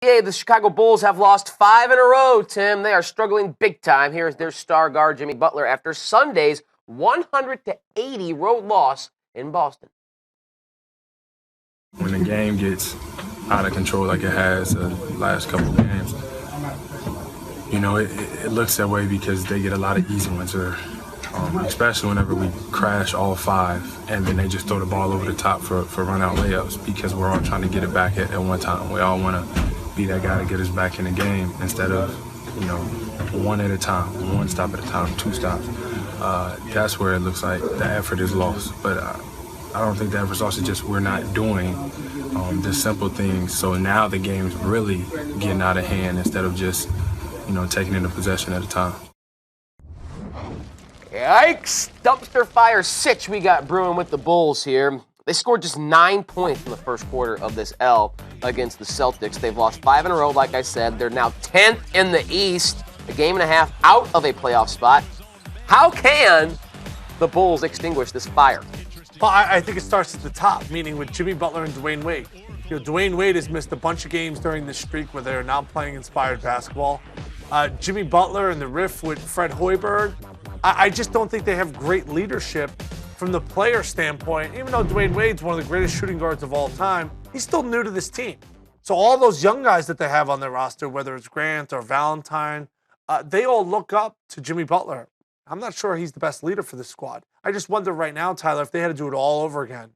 Yeah, the Chicago Bulls have lost 5 in a row, Tim. They are struggling big time. Here's their star guard, Jimmy Butler, after Sunday's 100-80 road loss in Boston. When the game gets out of control like it has the last couple games, it looks that way because they get a lot of easy ones, especially whenever we crash all 5 and then they just throw the ball over the top for run-out layups because we're all trying to get it back at one time. We all want to be that guy to get us back in the game instead of, one at a time, one stop at a time, 2 stops. That's where it looks like the effort is lost. But I don't think the effort's lost. It's just we're not doing the simple things. So now the game's really getting out of hand instead of just, taking it a possession at a time. Yikes! Dumpster fire sitch we got brewing with the Bulls here. They scored just 9 points in the first quarter of this L against the Celtics. They've lost 5 in a row, like I said. They're now 10th in the East, a game and a half out of a playoff spot. How can the Bulls extinguish this fire? Well, I think it starts at the top, meaning with Jimmy Butler and Dwayne Wade. Dwayne Wade has missed a bunch of games during this streak where they're now playing inspired basketball. Jimmy Butler and the riff with Fred Hoiberg, I just don't think they have great leadership from the player standpoint. Even though Dwayne Wade's one of the greatest shooting guards of all time, he's still new to this team. So all those young guys that they have on their roster, whether it's Grant or Valentine, they all look up to Jimmy Butler. I'm not sure he's the best leader for this squad. I just wonder right now, Tyler, if they had to do it all over again,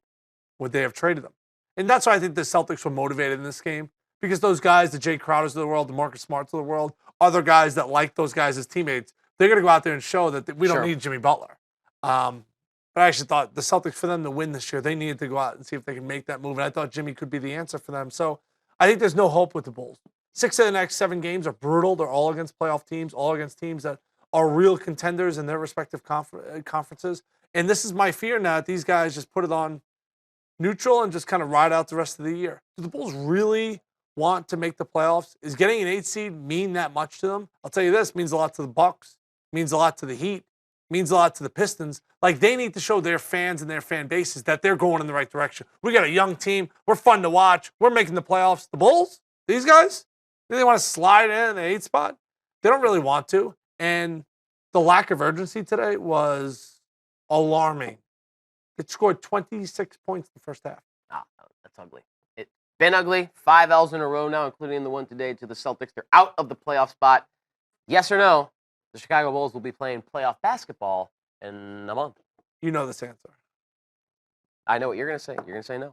would they have traded him? And that's why I think the Celtics were motivated in this game, because those guys, the Jay Crowders of the world, the Marcus Smarts of the world, other guys that like those guys as teammates, they're going to go out there and show that we don't need Jimmy Butler. But I actually thought the Celtics, for them to win this year, they needed to go out and see if they can make that move. And I thought Jimmy could be the answer for them. So I think there's no hope with the Bulls. 6 of the next 7 games are brutal. They're all against playoff teams, all against teams that are real contenders in their respective conferences. And this is my fear now that these guys just put it on neutral and just kind of ride out the rest of the year. Do the Bulls really want to make the playoffs? Is getting an 8 seed mean that much to them? I'll tell you this, means a lot to the Bucks, means a lot to the Heat, means a lot to the Pistons. Like, they need to show their fans and their fan bases that they're going in the right direction. We got a young team. We're fun to watch. We're making the playoffs. The Bulls, these guys, do they want to slide in the 8 spot? They don't really want to. And the lack of urgency today was alarming. It scored 26 points in the first half. That's ugly. It's been ugly. 5 L's in a row now, including the one today to the Celtics. They're out of the playoff spot. Yes or no? The Chicago Bulls will be playing playoff basketball in a month. You know this answer. I know what you're going to say. You're going to say no.